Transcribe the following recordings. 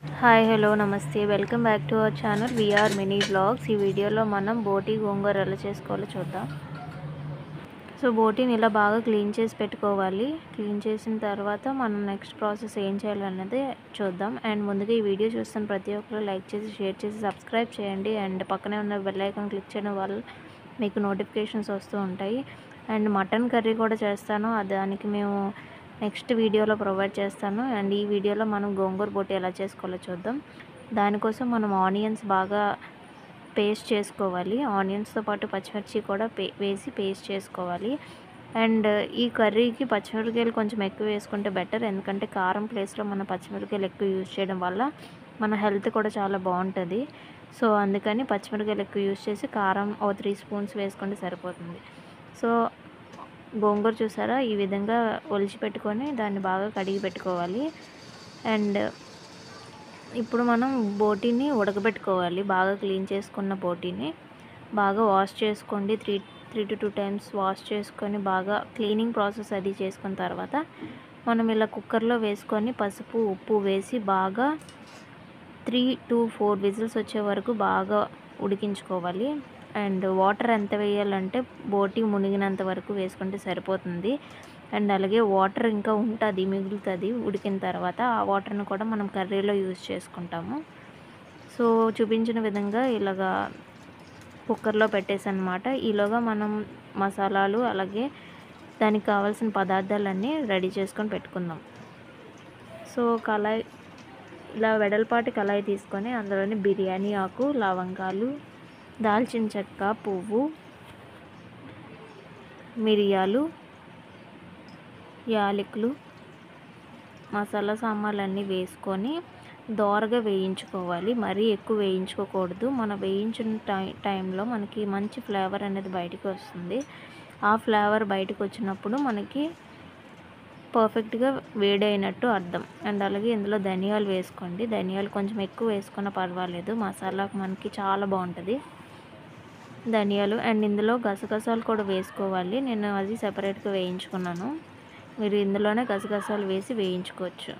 Hi hello నమస్తే welcome back to our channel VR mini vlogs. ఈ వీడియోలో మనం బోటి గోంగూర ఎలా చేసుకోవాలో చూద్దాం. సో బోటీని ఇలా బాగా క్లీన్ చేసి పెట్టుకోవాలి. క్లీన్ చేసిన తర్వాత మనం నెక్స్ట్ ప్రాసెస్ ఏం చేయాలన్నది చూద్దాం. అండ్ ముందుగా ఈ వీడియో చూస్తున్న ప్రతి ఒక్కరు లైక్ చేసి షేర్ చేసి సబ్స్క్రైబ్ చేయండి. అండ్ పక్కనే ఉన్న బెల్ ఐకాన్ క్లిక్ చేయడం వల్ల మీకు నోటిఫికేషన్స్ వస్తూ ఉంటాయి. అండ్ మటన్ కర్రీ కూడా చేస్తాను, దానికి మేము నెక్స్ట్ వీడియోలో ప్రొవైడ్ చేస్తాను. అండ్ ఈ వీడియోలో మనం గోంగూర బోటి ఎలా చేసుకోవాలో చూద్దాం. దానికోసం మనం ఆనియన్స్ బాగా పేస్ట్ చేసుకోవాలి. ఆనియన్స్తో పాటు పచ్చిమిర్చి కూడా వేసి పేస్ట్ చేసుకోవాలి. అండ్ ఈ కర్రీకి పచ్చిమిరపకాయలు కొంచెం ఎక్కువ వేసుకుంటే బెటర్, ఎందుకంటే కారం ప్లేస్లో మనం పచ్చిమిరపకాయలు ఎక్కువ యూజ్ చేయడం వల్ల మన హెల్త్ కూడా చాలా బాగుంటుంది. సో అందుకని పచ్చిమిరపకాయలు ఎక్కువ యూజ్ చేసి కారం 3 స్పూన్స్ వేసుకుంటే సరిపోతుంది. సో గోంగూర చూసారా, ఈ విధంగా ఒలిచి పెట్టుకొని దాన్ని బాగా కడిగి పెట్టుకోవాలి. అండ్ ఇప్పుడు మనం బోటీని ఉడకబెట్టుకోవాలి. బాగా క్లీన్ చేసుకున్న బోటీని బాగా వాష్ చేసుకోండి. త్రీ టు 2 టైమ్స్ వాష్ చేసుకొని బాగా క్లీనింగ్ ప్రాసెస్ అది చేసుకున్న తర్వాత మనం ఇలా కుక్కర్లో వేసుకొని పసుపు ఉప్పు వేసి బాగా 3 to 4 విజిల్స్ వచ్చే వరకు బాగా ఉడికించుకోవాలి. అండ్ వాటర్ ఎంత వేయాలంటే బోటీ మునిగినంత వరకు వేసుకుంటే సరిపోతుంది. అండ్ అలాగే వాటర్ ఇంకా ఉంటుంది, మిగులుతుంది ఉడికిన తర్వాత. ఆ వాటర్ని కూడా మనం కర్రీలో యూజ్ చేసుకుంటాము. సో చూపించిన విధంగా ఇలాగా కుక్కర్లో పెట్టేసన్నమాట. ఈలోగా మనం మసాలాలు అలాగే దానికి కావాల్సిన పదార్థాలన్నీ రెడీ చేసుకొని పెట్టుకుందాం. సో కళాయి ఇలా వెడల్పాటి కళాయి తీసుకొని అందులోని బిర్యానీ ఆకు, లవంగాలు, దాల్చిన చెక్క, పువ్వు, మిరియాలు, యాలకులు, మసాలా సామాన్లన్నీ వేసుకొని దోరగా వేయించుకోవాలి. మరీ ఎక్కువ వేయించుకోకూడదు. మనం వేయించిన టైంలో మనకి మంచి ఫ్లేవర్ అనేది బయటికి వస్తుంది. ఆ ఫ్లేవర్ బయటకు వచ్చినప్పుడు మనకి పర్ఫెక్ట్గా వేడైనట్టు అర్థం. అండ్ అలాగే ఇందులో ధనియాలు వేసుకోండి. ధనియాలు కొంచెం ఎక్కువ వేసుకున్నా పర్వాలేదు, మసాలాకు మనకి చాలా బాగుంటుంది ధనియాలు. అండ్ ఇందులో గసగసాలు కూడా వేసుకోవాలి. నేను అది సెపరేట్గా వేయించుకున్నాను. మీరు ఇందులోనే గసగసాలు వేసి వేయించుకోవచ్చు.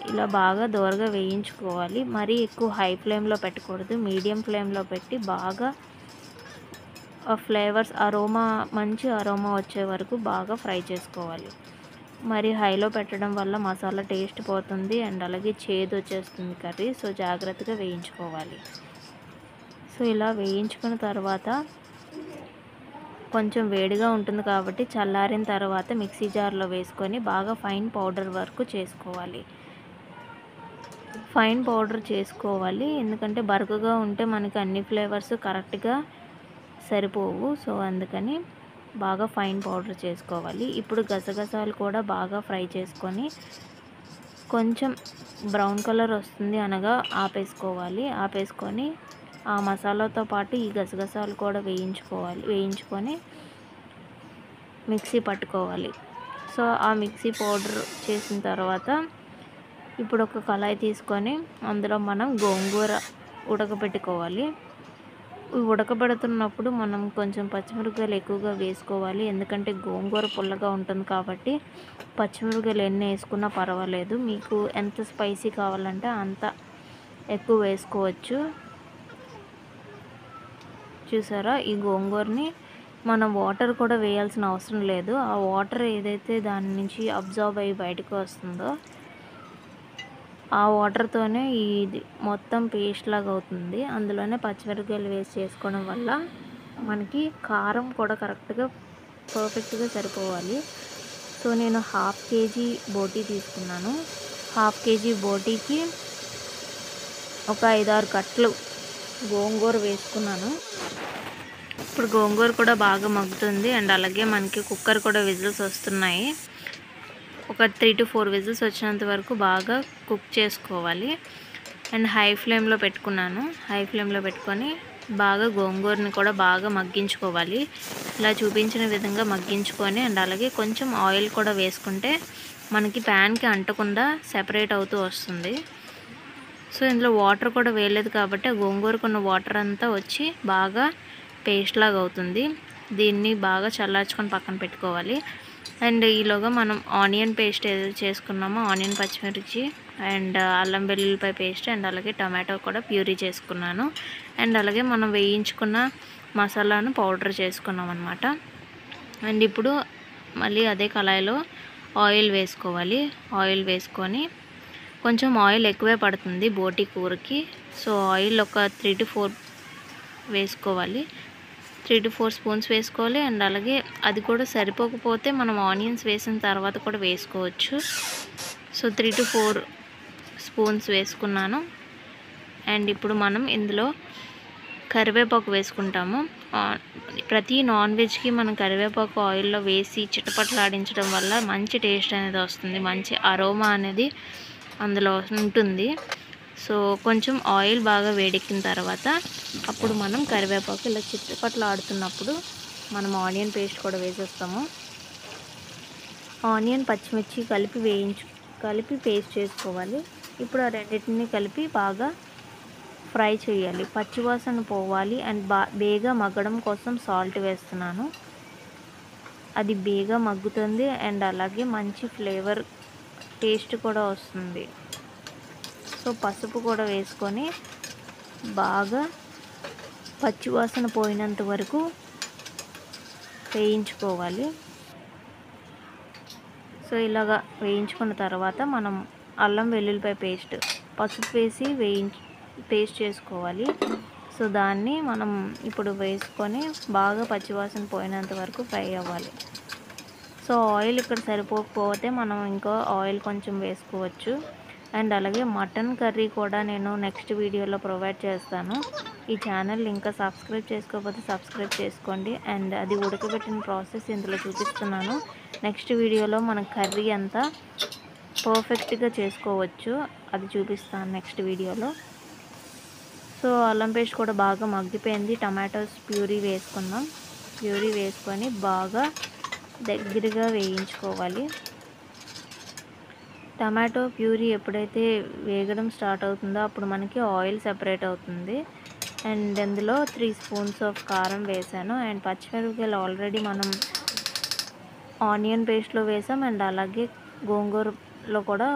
ఇలా బాగా దోరగా వేయించుకోవాలి. మరీ ఎక్కువ హై ఫ్లేమ్లో పెట్టకూడదు, మీడియం ఫ్లేమ్లో పెట్టి బాగా ఫ్లేవర్స్ మంచి అరోమా వచ్చే వరకు బాగా ఫ్రై చేసుకోవాలి. మరి హైలో పెట్టడం వల్ల మసాలా టేస్ట్ పోతుంది అండ్ అలాగే చేదు వచ్చేస్తుంది కర్రీ. సో జాగ్రత్తగా వేయించుకోవాలి. సో ఇలా వేయించుకున్న తర్వాత కొంచెం వేడిగా ఉంటుంది కాబట్టి చల్లారిన తర్వాత మిక్సీ జార్లో వేసుకొని బాగా ఫైన్ పౌడర్ వరకు చేసుకోవాలి. ఫైన్ పౌడర్ చేసుకోవాలి, ఎందుకంటే బరకగా ఉంటే మనకి అన్ని ఫ్లేవర్స్ కరెక్ట్గా సరిపోవు. సో అందుకని బాగా ఫైన్ పౌడర్ చేసుకోవాలి. ఇప్పుడు గసగసాలు కూడా బాగా ఫ్రై చేసుకొని కొంచెం బ్రౌన్ కలర్ వస్తుంది అనగా ఆపేసుకొని ఆ మసాలాతో పాటు ఈ గసగసాలు కూడా వేయించుకొని మిక్సీ పట్టుకోవాలి. సో ఆ మిక్సీ పౌడర్ చేసిన తర్వాత ఇప్పుడు ఒక కళాయి తీసుకొని అందులో మనం గోంగూర ఉడకబెట్టుకోవాలి. ఉడకబెడుతున్నప్పుడు మనం కొంచెం పచ్చిమిరపకాయలు ఎక్కువగా వేసుకోవాలి, ఎందుకంటే గోంగూర పుల్లగా ఉంటుంది కాబట్టి పచ్చిమిరపకాయలు ఎన్ని వేసుకున్నా పర్వాలేదు. మీకు ఎంత స్పైసీ కావాలంటే అంత ఎక్కువ వేసుకోవచ్చు. చూసారా, ఈ గోంగూరని మనం వాటర్ కూడా వేయాల్సిన అవసరం లేదు. ఆ వాటర్ ఏదైతే దాని నుంచి అబ్జర్వ్ అయ్యి బయటకు వస్తుందో ఆ వాటర్తోనే ఇది మొత్తం పేస్ట్ లాగా అవుతుంది. అందులోనే పచ్చిమిరపకాయలు వేసి చేసుకోవడం వల్ల మనకి కారం కూడా కరెక్ట్గా పర్ఫెక్ట్గా సరిపోవాలి. సో నేను 1/2 kg బోటీ తీసుకున్నాను. 1/2 kg బోటీకి ఒక 5-6 కట్టలు గోంగూర వేసుకున్నాను. ఇప్పుడు గోంగూర కూడా బాగా మగ్గుతుంది అండ్ అలాగే మనకి కుక్కర్ కూడా విజిల్స్ వస్తున్నాయి. ఒక 3 to 4 విజిల్స్ వచ్చినంత వరకు బాగా కుక్ చేసుకోవాలి. అండ్ హై ఫ్లేమ్లో పెట్టుకున్నాను. హై ఫ్లేమ్లో పెట్టుకొని బాగా గోంగూరని కూడా బాగా మగ్గించుకోవాలి. ఇలా చూపించిన విధంగా మగ్గించుకొని అండ్ అలాగే కొంచెం ఆయిల్ కూడా వేసుకుంటే మనకి ప్యాన్కి అంటకుండా సెపరేట్ అవుతూ వస్తుంది. సో ఇందులో వాటర్ కూడా వేయలేదు కాబట్టి ఆ గోంగూరకు ఉన్న వాటర్ అంతా వచ్చి బాగా పేస్ట్ లాగా అవుతుంది. దీన్ని బాగా చల్లార్చుకొని పక్కన పెట్టుకోవాలి. అండ్ ఈలోగా మనం ఆనియన్ పేస్ట్ ఏదైతే చేసుకున్నామో ఆనియన్, పచ్చిమిర్చి, అండ్ అల్లం వెల్లుల్లిపాయ పేస్ట్ అండ్ అలాగే టమాటో కూడా ప్యూరీ చేసుకున్నాను. అండ్ అలాగే మనం వేయించుకున్న మసాలాను పౌడర్ చేసుకున్నాం అన్నమాట. అండ్ ఇప్పుడు మళ్ళీ అదే కళాయిలో ఆయిల్ వేసుకోవాలి. ఆయిల్ వేసుకొని కొంచెం ఆయిల్ ఎక్కువే పడుతుంది బోటి కూరకి. సో ఆయిల్ ఒక 3 to 4 వేసుకోవాలి. 3 to 4 స్పూన్స్ వేసుకోవాలి. అండ్ అలాగే అది కూడా సరిపోకపోతే మనం ఆనియన్స్ వేసిన తర్వాత కూడా వేసుకోవచ్చు. సో 3 to 4 స్పూన్స్ వేసుకున్నాను. అండ్ ఇప్పుడు మనం ఇందులో కరివేపాకు వేసుకుంటాము. ప్రతి నాన్ వెజ్కి మనం కరివేపాకు ఆయిల్లో వేసి చిటపటలాడించడం వల్ల మంచి టేస్ట్ అనేది వస్తుంది, మంచి అరోమా అనేది అందులో ఉంటుంది. సో కొంచెం ఆయిల్ బాగా వేడెక్కిన తర్వాత అప్పుడు మనం కరివేపాకు ఇలా చిటపటలాడుతున్నప్పుడు మనం ఆనియన్ పేస్ట్ కూడా వేసేస్తాము. ఆనియన్ పచ్చిమిర్చి కలిపి పేస్ట్ చేసుకోవాలి. ఇప్పుడు ఆ రెండింటిని కలిపి బాగా ఫ్రై చేయాలి, పచ్చివాసన పోవాలి. అండ్ బేగా మగ్గడం కోసం సాల్ట్ వేస్తున్నాను. అది బేగా మగ్గుతుంది అండ్ అలాగే మంచి ఫ్లేవర్ టేస్ట్ కూడా వస్తుంది. సో పసుపు కూడా వేసుకొని బాగా పచ్చివాసన పోయినంత వరకు వేయించుకోవాలి. సో ఇలాగా వేయించుకున్న తర్వాత మనం అల్లం వెల్లుల్లిపాయ పేస్ట్ పసుపు వేసి పేస్ట్ చేసుకోవాలి. సో దాన్ని మనం ఇప్పుడు వేసుకొని బాగా పచ్చివాసన పోయినంత వరకు ఫ్రై అవ్వాలి. సో ఆయిల్ ఇక్కడ సరిపోకపోతే మనం ఇంకా ఆయిల్ కొంచెం వేసుకోవచ్చు. అండ్ అలాగే మటన్ కర్రీ కూడా నేను నెక్స్ట్ వీడియోలో ప్రొవైడ్ చేస్తాను. ఈ ఛానల్ ఇంకా సబ్స్క్రైబ్ చేసుకోకపోతే సబ్స్క్రైబ్ చేసుకోండి. అండ్ అది ఉడకబెట్టిన ప్రాసెస్ ఇందులో చూపిస్తున్నాను. నెక్స్ట్ వీడియోలో మన కర్రీ అంతా పర్ఫెక్ట్గా చేసుకోవచ్చు, అది చూపిస్తాను నెక్స్ట్ వీడియోలో. సో అల్లం పేస్ట్ కూడా బాగా మగ్గిపోయింది. టమాటోస్ ప్యూరీ వేసుకున్నాం. ప్యూరీ వేసుకొని బాగా దగ్గరగా వేయించుకోవాలి. టమాటో ప్యూరీ ఎప్పుడైతే వేగడం స్టార్ట్ అవుతుందో అప్పుడు మనకి ఆయిల్ సెపరేట్ అవుతుంది. అండ్ అందులో 3 స్పూన్స్ ఆఫ్ కారం వేసాను. అండ్ పచ్చిమిరపకాయలు ఆల్రెడీ మనం ఆనియన్ పేస్ట్లో వేసాం. అండ్ అలాగే గోంగూరలో కూడా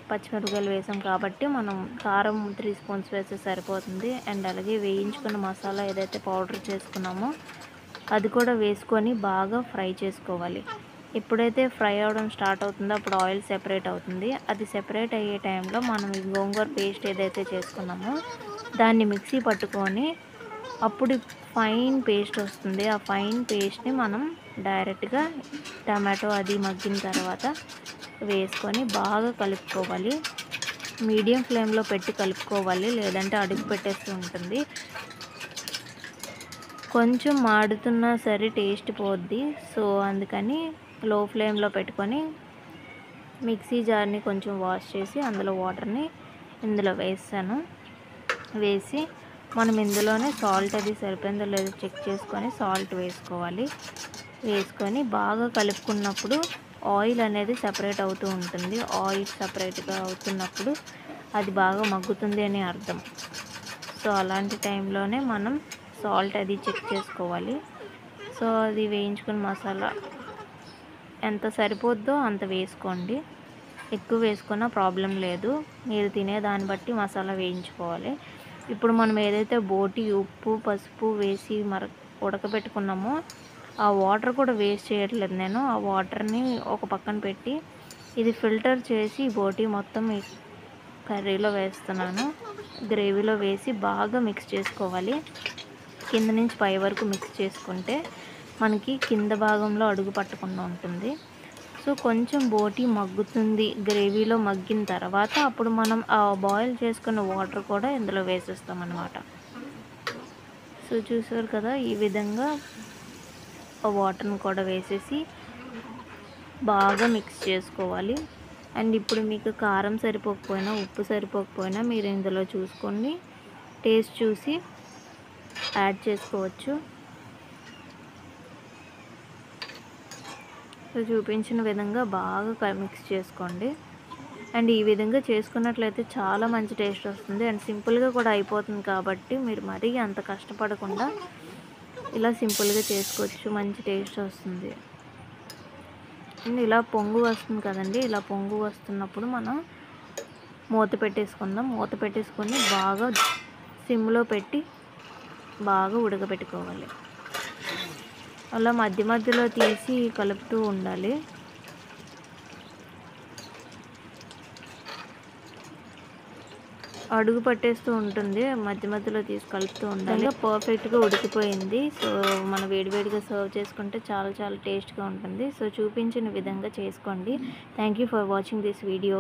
పచ్చిమిరపకాయలు వేసాం కాబట్టి మనం కారం 3 స్పూన్స్ వేస్తే సరిపోతుంది. అండ్ అలాగే వేయించుకున్న మసాలా ఏదైతే పౌడర్ చేసుకున్నామో అది కూడా వేసుకొని బాగా ఫ్రై చేసుకోవాలి. ఎప్పుడైతే ఫ్రై అవ్వడం స్టార్ట్ అవుతుందో అప్పుడు ఆయిల్ సెపరేట్ అవుతుంది. అది సెపరేట్ అయ్యే టైంలో మనం ఈ గోంగూర పేస్ట్ ఏదైతే చేసుకున్నామో దాన్ని మిక్సీ పట్టుకొని అప్పుడు ఫైన్ పేస్ట్ వస్తుంది. ఆ ఫైన్ పేస్ట్ని మనం డైరెక్ట్గా టమాటో అది మగ్గిన తర్వాత వేసుకొని బాగా కలుపుకోవాలి. మీడియం ఫ్లేమ్లో పెట్టి కలుపుకోవాలి, లేదంటే అడుగు పెట్టేస్తూ ఉంటుంది. కొంచెం మాడుతున్నా సరే టేస్ట్ పోద్ది. సో అందుకని లో ఫ్లేమ్లో పెట్టుకొని మిక్సీ జార్ని కొంచెం వాష్ చేసి అందులో వాటర్ని ఇందులో వేసాను. వేసి మనం ఇందులోనే సాల్ట్ అది సరిపోయిందో లేదో చెక్ చేసుకొని సాల్ట్ వేసుకోవాలి. వేసుకొని బాగా కలుపుకున్నప్పుడు ఆయిల్ అనేది సపరేట్ అవుతూ ఉంటుంది. ఆయిల్ సపరేట్గా అవుతున్నప్పుడు అది బాగా మగ్గుతుంది అని అర్థం. సో అలాంటి టైంలోనే మనం సాల్ట్ అది చెక్ చేసుకోవాలి. సో అది వేయించుకున్న మసాలా ఎంత సరిపోద్దో అంత వేసుకోండి. ఎక్కువ వేసుకున్నా ప్రాబ్లం లేదు, మీరు తినే దాన్ని బట్టి మసాలా వేయించుకోవాలి. ఇప్పుడు మనం ఏదైతే బోటి ఉప్పు పసుపు వేసి ఉడకబెట్టుకున్నామో ఆ వాటర్ కూడా వేస్ట్ చేయట్లేదు నేను. ఆ వాటర్ని ఒక పక్కన పెట్టి ఇది ఫిల్టర్ చేసి బోటి మొత్తం ఈ కర్రీలో వేస్తున్నాను. గ్రేవీలో వేసి బాగా మిక్స్ చేసుకోవాలి. కింద నుంచి పై వరకు మిక్స్ చేసుకుంటే మనకి కింద భాగంలో అడుగు పట్టకుండా ఉంటుంది. సో కొంచెం బోటి మగ్గుతుంది, గ్రేవీలో మగ్గిన తర్వాత అప్పుడు మనం ఆ బాయిల్ చేసుకున్న వాటర్ కూడా ఇందులో వేసేస్తాం అన్నమాట. సో చూసారు కదా, ఈ విధంగా ఆ వాటర్ని కూడా వేసేసి బాగా మిక్స్ చేసుకోవాలి. అండ్ ఇప్పుడు మీకు కారం సరిపోకపోయినా ఉప్పు సరిపోకపోయినా మీరు ఇందులో చూసుకోండి, టేస్ట్ చూసి యాడ్ చేసుకోవచ్చు. సో చూపించిన విధంగా బాగా మిక్స్ చేసుకోండి. అండ్ ఈ విధంగా చేసుకున్నట్లయితే చాలా మంచి టేస్ట్ వస్తుంది. అండ్ సింపుల్గా కూడా అయిపోతుంది కాబట్టి మీరు మరీ అంత కష్టపడకుండా ఇలా సింపుల్గా చేసుకోవచ్చు, మంచి టేస్ట్ వస్తుంది. అండ్ ఇలా పొంగు వస్తుంది కదండి, ఇలా పొంగు వస్తున్నప్పుడు మనం మూత పెట్టేసుకుందాం. మూత పెట్టేసుకొని బాగా సిమ్లో పెట్టి బాగా ఉడకబెట్టుకోవాలి. అలా మధ్య మధ్యలో తీసి కలుపుతూ ఉండాలి. అడుగు పట్టేస్తూ ఉంటుంది. మధ్య మధ్యలో తీసి కలుపుతూ ఉండాలి. పర్ఫెక్ట్గా ఉడికిపోయింది. సో మనం వేడివేడిగా సర్వ్ చేసుకుంటే చాలా చాలా టేస్ట్గా ఉంటుంది. సో చూపించిన విధంగా చేసుకోండి. Thank you for watching this video.